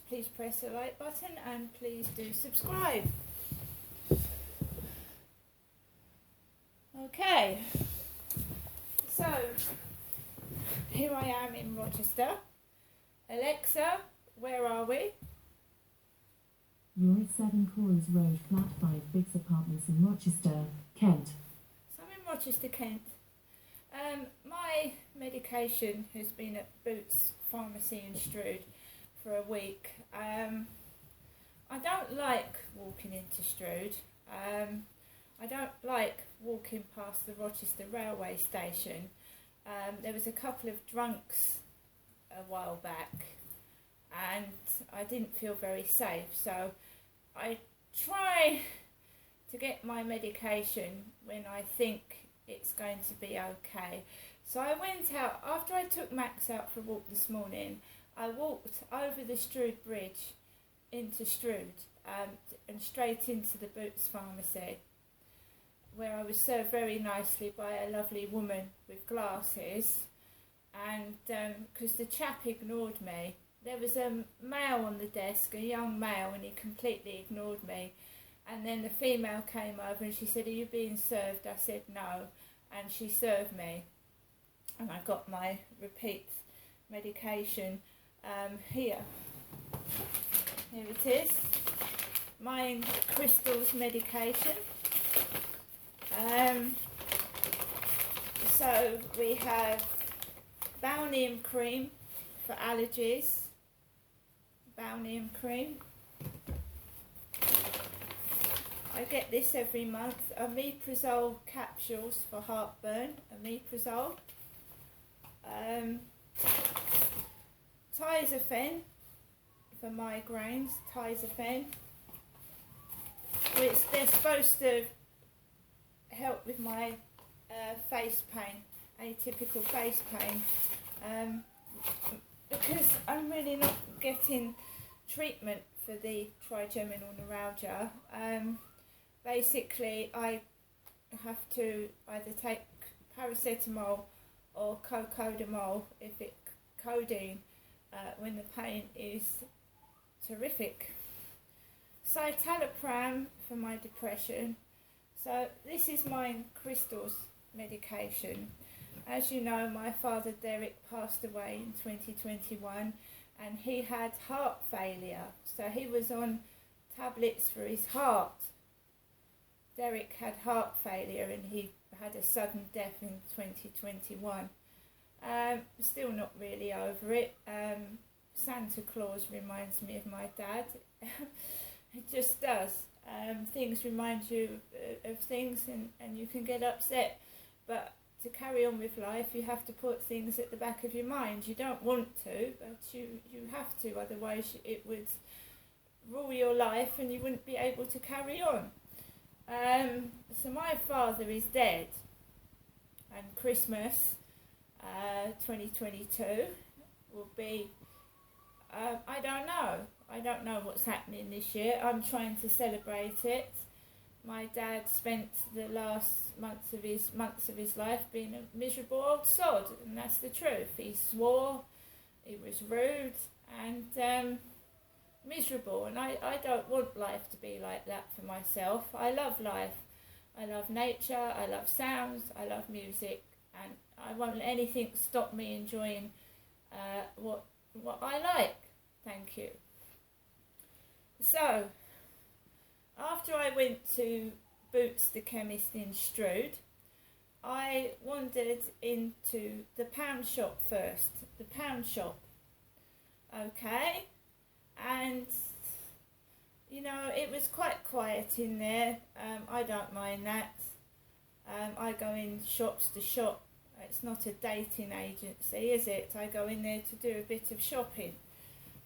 please press the like button and please do subscribe. Okay, so here I am in Rochester. Alexa, where are we? You're at 7 Corals Road, Flat 5, Biggs Apartments in Rochester, Kent. So I'm in Rochester, Kent. My medication has been at Boots Pharmacy in Strood for a week. I don't like walking into Strood. I don't like walking past the Rochester railway station. There was a couple of drunks a while back and I didn't feel very safe, so I try to get my medication when I think it's going to be okay. So I went out, after I took Max out for a walk this morning, I walked over the Strood Bridge into Strood and straight into the Boots Pharmacy, where I was served very nicely by a lovely woman with glasses, and because the chap ignored me. There was a male on the desk, a young male, and he completely ignored me. And then the female came over and she said, "Are you being served?" I said no, and she served me. And I got my repeat medication here. Here it is. Mine Crystal's medication. So we have Balneum cream for allergies. Balneum cream. I get this every month. Omeprazole capsules for heartburn. Omeprazole. Tizafen for migraines. Tizafen. Which they're supposed to help with my face pain, atypical face pain, because I'm really not getting treatment for the trigeminal neuralgia. Basically, I have to either take paracetamol or cocodamol, if it codeine, when the pain is terrific. Citalopram for my depression. So this is my Crystal's medication. As you know, my father Derek passed away in 2021 and he had heart failure. So he was on tablets for his heart. Derek had heart failure and he had a sudden death in 2021. Still not really over it. Santa Claus reminds me of my dad. It just does. Things remind you of things and you can get upset, but to carry on with life you have to put things at the back of your mind. You don't want to, but you have to, otherwise it would rule your life and you wouldn't be able to carry on. So my father is dead, and Christmas 2022 will be, I don't know what's happening this year. I'm trying to celebrate it. My dad spent the last months of his life being a miserable old sod, and that's the truth. He swore, he was rude and miserable, and I don't want life to be like that for myself. I love life. I love nature, I love sounds, I love music, and I won't let anything stop me enjoying what I like. Thank you. So, after I went to Boots the chemist in Strood, I wandered into the pound shop first. The pound shop. Okay? And, you know, it was quite quiet in there. I don't mind that. I go in shops to shop. It's not a dating agency, is it? I go in there to do a bit of shopping.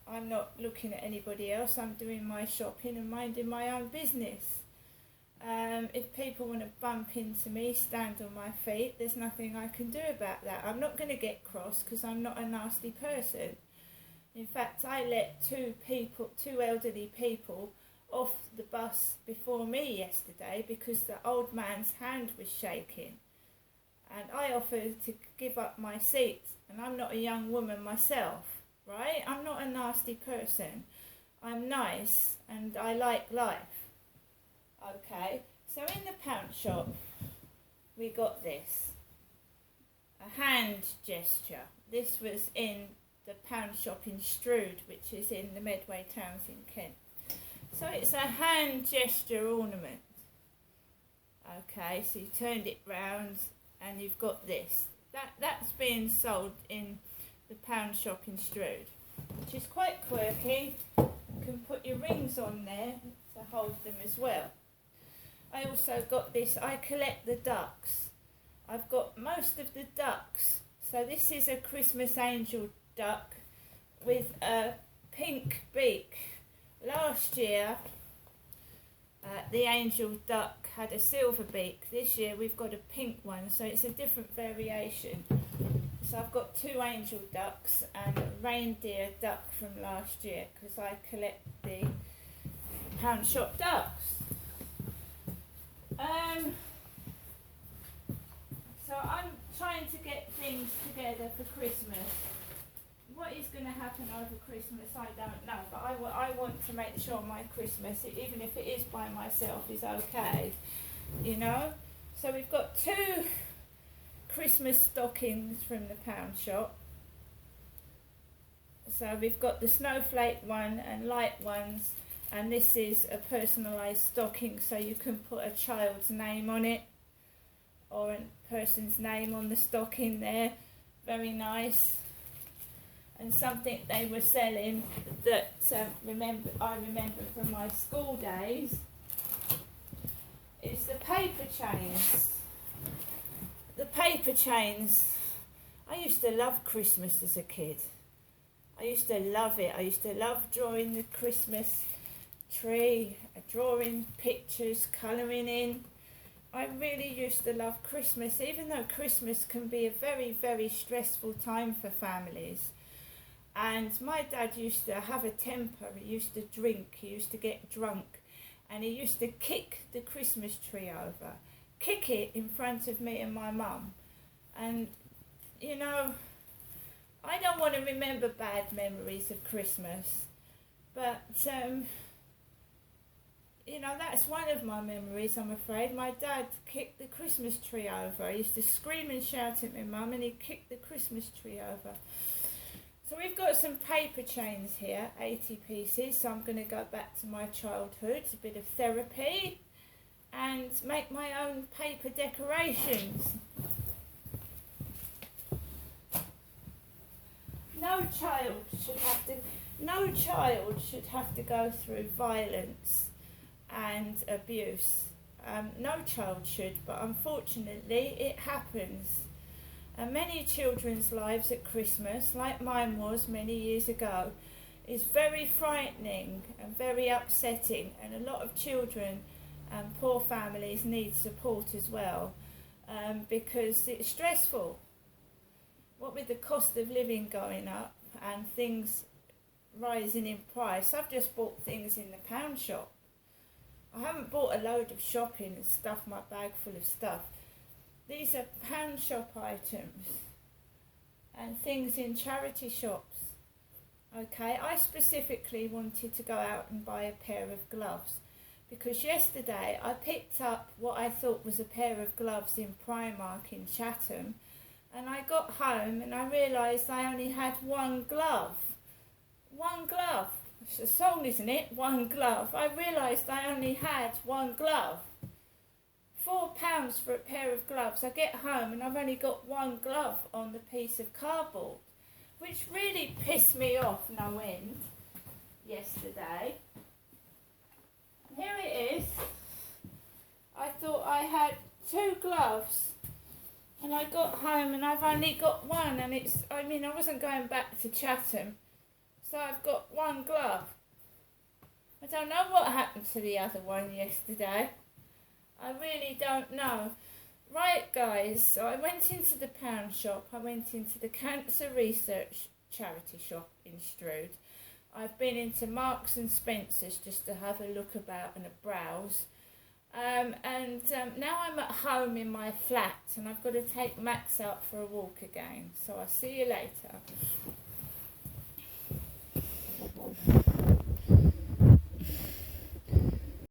I'm not looking at anybody else. I'm doing my shopping and minding my own business. If people want to bump into me, stand on my feet, there's nothing I can do about that. I'm not going to get cross because I'm not a nasty person. In fact, I let two elderly people off the bus before me yesterday because the old man's hand was shaking. And I offered to give up my seat, and I'm not a young woman myself. Right? I'm not a nasty person. I'm nice and I like life. Okay, so in the pound shop, we got this. A hand gesture. This was in the pound shop in Strood, which is in the Medway Towns in Kent. So it's a hand gesture ornament. Okay, so you turned it round and you've got this. That's being sold in the pound shop in Strood, which is quite quirky. You can put your rings on there to hold them as well. I also got this. I collect the ducks. I've got most of the ducks. So this is a Christmas angel duck with a pink beak. Last year the angel duck had a silver beak. This year we've got a pink one, so it's a different variation. So I've got 2 angel ducks and a reindeer duck from last year because I collect the pound shop ducks. So I'm trying to get things together for Christmas. What is going to happen over Christmas, I don't know, but I want to make sure my Christmas, even if it is by myself, is okay, you know. So we've got 2 Christmas stockings from the pound shop. So we've got the snowflake one and light ones, and this is a personalised stocking, so you can put a child's name on it or a person's name on the stocking there. Very nice. And something they were selling that I remember from my school days is the paper chains. The paper chains. I used to love Christmas as a kid. I used to love it. I used to love drawing the Christmas tree, drawing pictures, colouring in. I really used to love Christmas, even though Christmas can be a very, very stressful time for families. And my dad used to have a temper. He used to drink, he used to get drunk, and he used to kick the Christmas tree over, kick it in front of me and my mum. And, you know, I don't want to remember bad memories of Christmas, but, you know, that's one of my memories, I'm afraid. My dad kicked the Christmas tree over. I used to scream and shout at my mum, and he kicked the Christmas tree over. So we've got some paper chains here, 80 pieces, so I'm going to go back to my childhood, a bit of therapy, and make my own paper decorations. No child should have to go through violence and abuse. No child should, but unfortunately it happens. And many children's lives at Christmas, like mine was many years ago, is very frightening and very upsetting, and a lot of children and poor families need support as well, because it's stressful. What with the cost of living going up and things rising in price, I've just bought things in the pound shop. I haven't bought a load of shopping and stuffed my bag full of stuff. These are pound shop items and things in charity shops. Okay, I specifically wanted to go out and buy a pair of gloves because yesterday I picked up what I thought was a pair of gloves in Primark in Chatham, and I got home and I realised I only had one glove. One glove. It's a song, isn't it? One glove. I realised I only had one glove. £4 for a pair of gloves. I get home and I've only got one glove on the piece of cardboard, which really pissed me off no end yesterday. Here it is. I thought I had 2 gloves and I got home and I've only got one, and I wasn't going back to Chatham, so I've got one glove. I don't know what happened to the other one yesterday. I really don't know. Right, guys, so I went into the pound shop. I went into the Cancer Research charity shop in Strood. I've been into Marks and Spencer's just to have a look about and a browse. Now I'm at home in my flat and I've got to take Max out for a walk again. So I'll see you later.